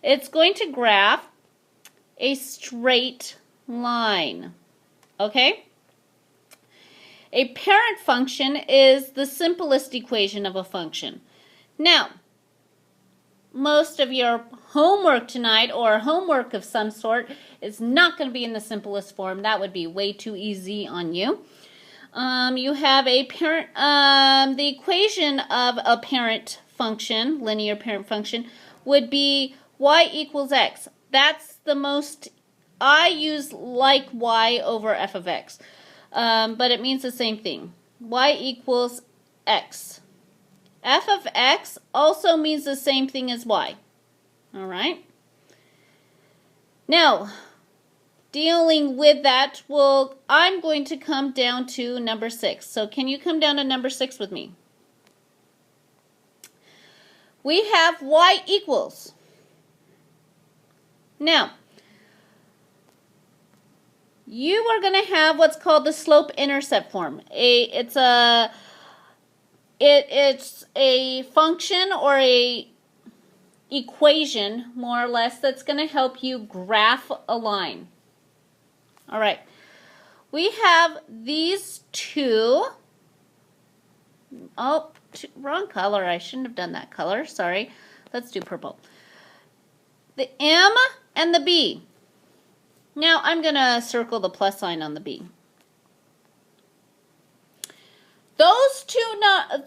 It's going to graph a straight line. Okay? A parent function is the simplest equation of a function. Now, most of your homework tonight, or homework of some sort, is not going to be in the simplest form. That would be way too easy on you. You have a parent, the equation of a parent function, linear parent function, would be y equals x. That's the most, I use like y over f of x. But it means the same thing. Y equals x. F of x also means the same thing as y. All right? Now, dealing with that, I'm going to come down to number 6. So can you come down to number 6 with me? We have y equals. Now, you are going to have what's called the slope-intercept form. It's a function or a equation, more or less, that's going to help you graph a line. All right. We have these two. Oh, wrong color. I shouldn't have done that color. Sorry. Let's do purple. The M and the B. Now I'm going to circle the plus sign on the B. Those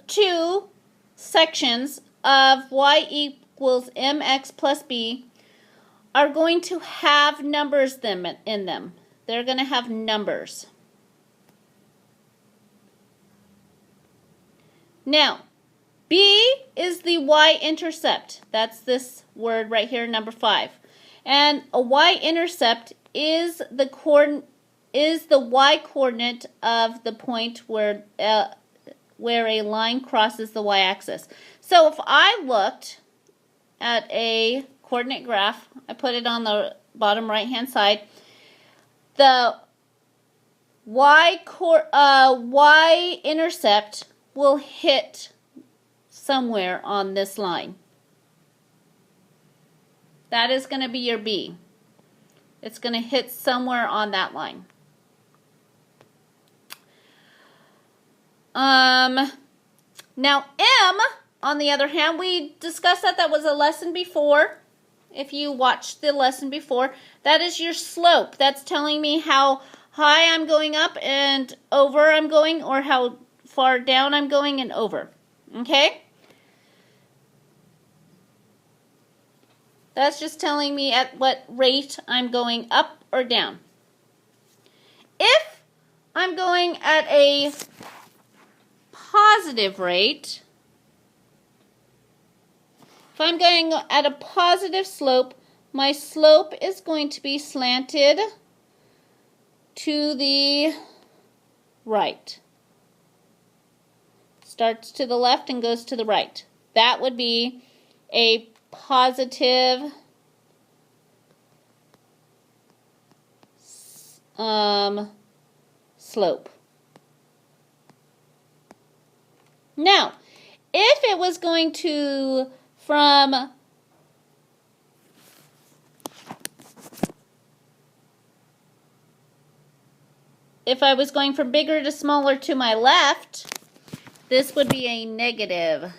two sections of y equals mx plus b are going to have numbers in them. They're going to have numbers. Now, b is the y-intercept. That's this word right here, number 5. And a y-intercept is the y-coordinate of the point where a line crosses the y-axis. So if I looked at a coordinate graph, I put it on the bottom right-hand side, the y-intercept will hit somewhere on this line. That is going to be your B. It's going to hit somewhere on that line. Now M, on the other hand, we discussed that was a lesson before. If you watched the lesson before, that is your slope. That's telling me how high I'm going up and over I'm going, or how far down I'm going and over. Okay? That's just telling me at what rate I'm going up or down. If I'm going at a positive rate, if I'm going at a positive slope, my slope is going to be slanted to the right. Starts to the left and goes to the right. That would be a positive slope. Now, if it was going to if I was going from bigger to smaller to my left, this would be a negative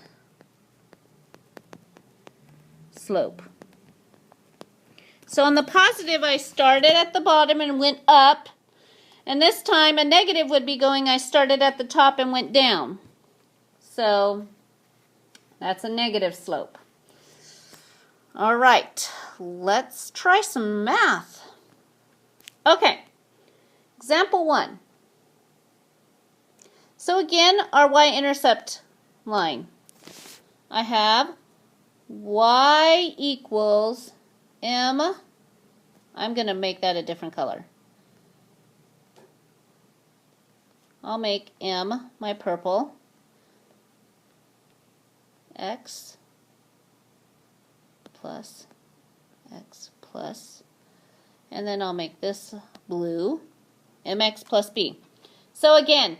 slope. So on the positive, I started at the bottom and went up. And this time, a negative would be going, I started at the top and went down. So that's a negative slope. All right, let's try some math. Okay, example 1. So again, our y-intercept line. I have y equals m. I'm going to make that a different color. I'll make m my purple. X plus x plus, and then I'll make this blue, mx plus b. So again,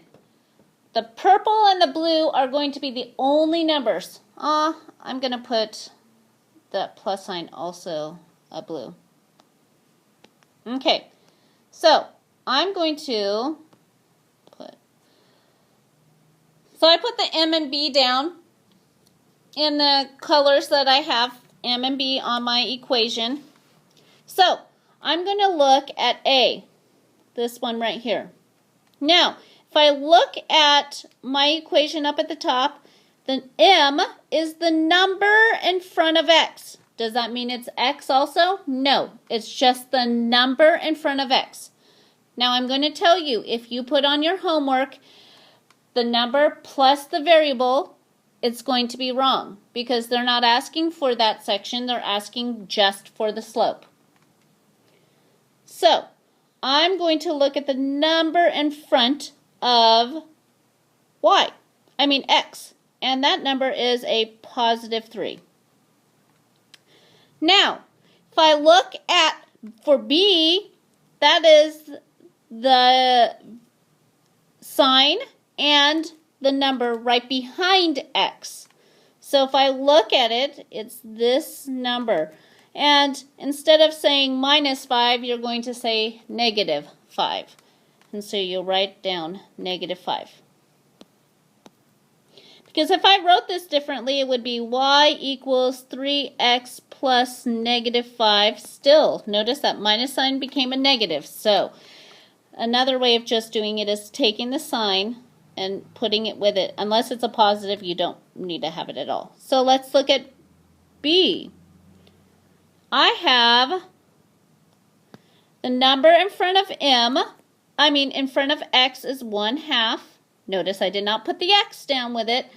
the purple and the blue are going to be the only numbers. I'm going to put that plus sign also a blue. Okay, so I'm going to I put the M and B down in the colors that I have M and B on my equation. So I'm going to look at A, this one right here. Now, if I look at my equation up at the top, then M is the number in front of X. Does that mean it's X also? No, it's just the number in front of X. Now I'm going to tell you, if you put on your homework the number plus the variable, it's going to be wrong because they're not asking for that section, they're asking just for the slope. So I'm going to look at the number in front of X, and that number is a positive 3. Now, if I look at, for B, that is the sign and the number right behind X. So if I look at it, it's this number. And instead of saying -5, you're going to say -5. And so you'll write down -5. Because if I wrote this differently, it would be y equals 3x plus -5 still. Notice that minus sign became a negative. So another way of just doing it is taking the sign and putting it with it. Unless it's a positive, you don't need to have it at all. So let's look at B. I have the number in front of in front of X is 1/2. Notice I did not put the X down with it.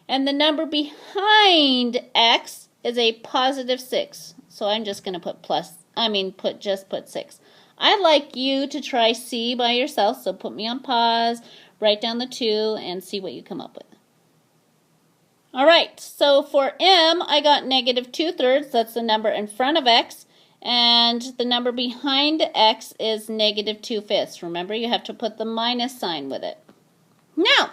And the number behind X is a positive 6. So I'm just going to put put 6. I'd like you to try C by yourself, so put me on pause, write down the 2, and see what you come up with. All right, so for M, I got -2/3. That's the number in front of X. And the number behind X is -2/5. Remember, you have to put the minus sign with it. Now,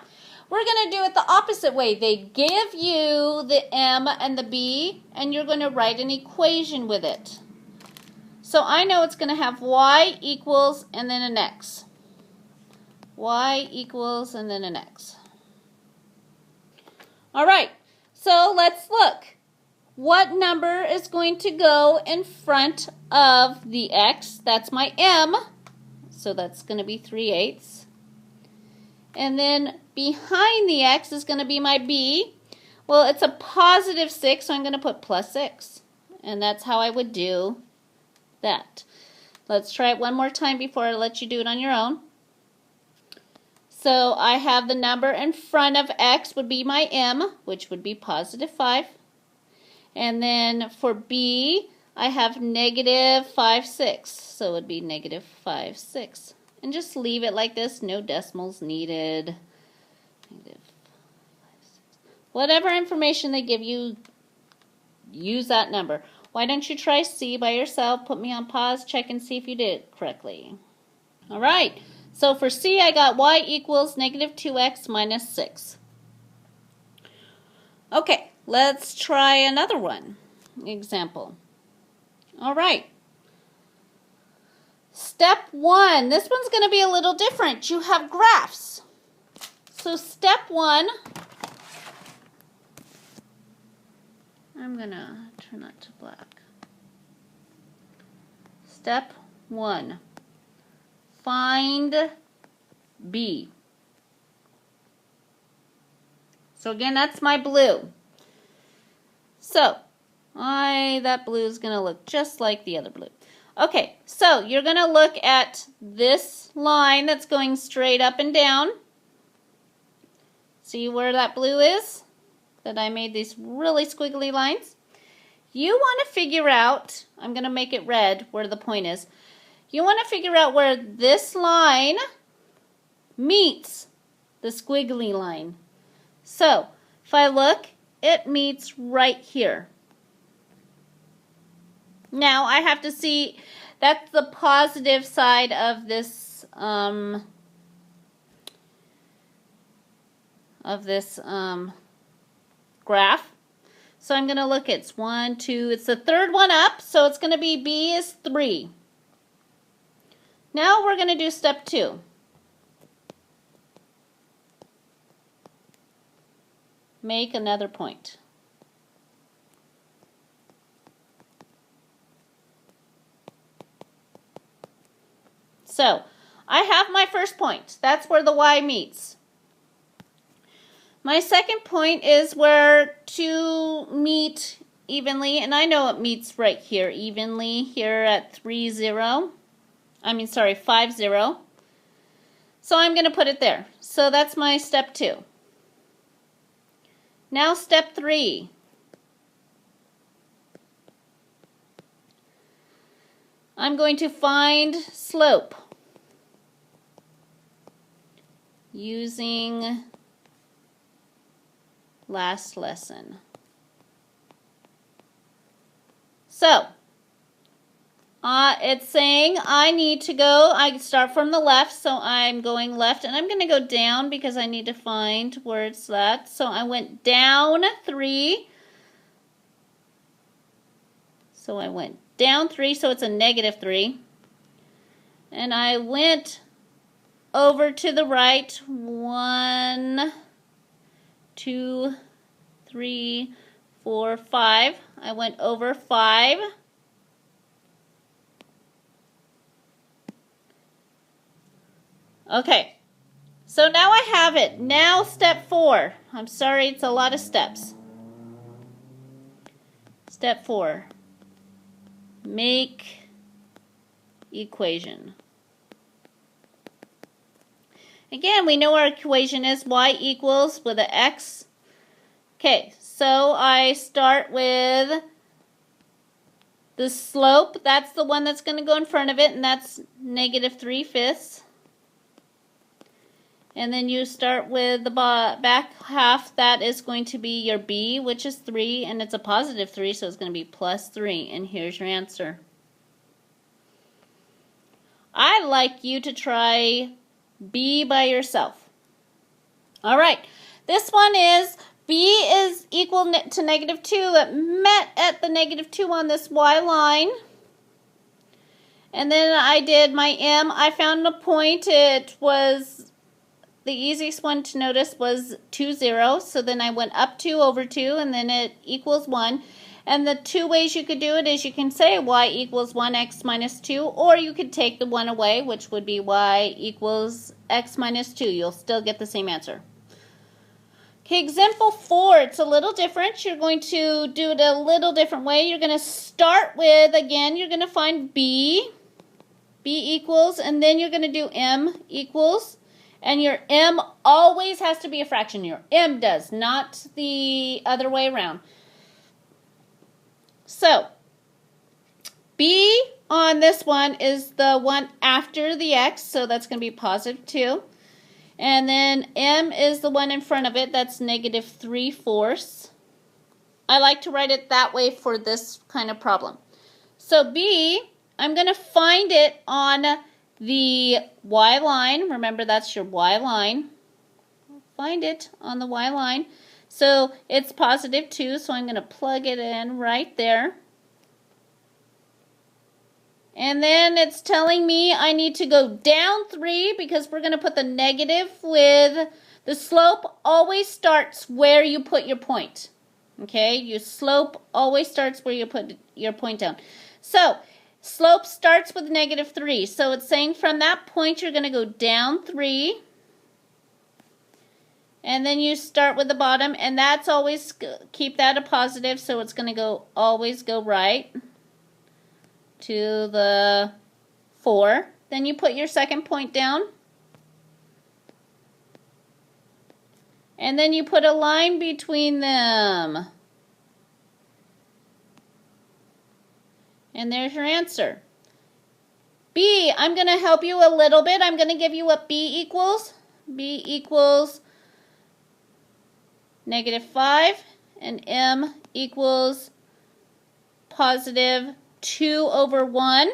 we're going to do it the opposite way. They give you the M and the B, and you're going to write an equation with it. So I know it's going to have y equals and then an x. Y equals and then an x. All right, so let's look. What number is going to go in front of the x? That's my M, so that's going to be 3/8. And then behind the x is going to be my B. Well, it's a positive 6, so I'm going to put +6. And that's how I would do that. Let's try it one more time before I let you do it on your own. So I have the number in front of X would be my M, which would be +5. And then for B, I have -5/6. So it would be -5/6. And just leave it like this, no decimals needed. Whatever information they give you, use that number. Why don't you try C by yourself? Put me on pause, check and see if you did it correctly. All right, so for C, I got y equals -2x minus 6. Okay, let's try another one. Example. All right. Step 1, this one's going to be a little different. You have graphs. So step 1, I'm going to turn that to black. Step 1, find B. So again, that's my blue. So that blue is going to look just like the other blue. Okay, so you're going to look at this line that's going straight up and down. See where that blue is? That I made these really squiggly lines. You want to figure out, I'm going to make it red where the point is. You want to figure out where this line meets the squiggly line. So if I look, it meets right here. Now I have to see, that's the positive side of this graph. So I'm going to look, it's 1, 2, it's the third one up, so it's going to be B is 3. Now we're going to do step 2. Make another point. So I have my first point. That's where the Y meets. My second point is where 2 meet evenly, and I know it meets right here evenly here at 5, 0. So I'm going to put it there. So that's my step 2. Now step 3. I'm going to find slope using last lesson. So, it's saying I need to go, I start from the left, so I'm going left, and I'm going to go down because I need to find where it's at. So I went down 3. So I went down 3, so it's a negative 3. And I went over to the right, 1, 2, 3, 4, 5. I went over 5. Okay, so now I have it. Now step 4. I'm sorry, it's a lot of steps. Step 4. Make equation. Again, we know our equation is y equals with an x. Okay, so I start with the slope. That's the one that's going to go in front of it, and that's negative 3/5. And then you start with the back half. That is going to be your b, which is 3, and it's a positive 3, so it's going to be plus 3. And here's your answer. I'd like you to try b by yourself. All right, this one is b is equal to negative 2. It met at the negative 2 on this y line. And then I did my m. I found a point. It was the easiest one to notice was 2, 0. So then I went up 2 over 2, and then it equals 1. And the two ways you could do it is you can say y equals 1x minus 2, or you could take the 1 away, which would be y equals x minus 2. You'll still get the same answer. Okay, example 4, it's a little different. You're going to do it a little different way. You're going to start with, again, you're going to find b equals, and then you're going to do m equals. And your m always has to be a fraction. Your m does, not the other way around. So, b on this one is the one after the x, so that's going to be positive 2. And then m is the one in front of it, that's negative 3/4. I like to write it that way for this kind of problem. So b, I'm going to find it on the y line. Remember, that's your y line. Find it on the y line. So it's positive 2, so I'm going to plug it in right there. And then it's telling me I need to go down 3 because we're going to put the negative with the slope. Always starts where you put your point. Okay, your slope always starts where you put your point down. So slope starts with negative 3. So it's saying from that point you're going to go down 3. And then you start with the bottom, and that's always, keep that a positive, so it's going to go always go right to the 4. Then you put your second point down. And then you put a line between them. And there's your answer. B, I'm going to help you a little bit. I'm going to give you what B equals. B equals negative 5, and m equals positive 2 over 1.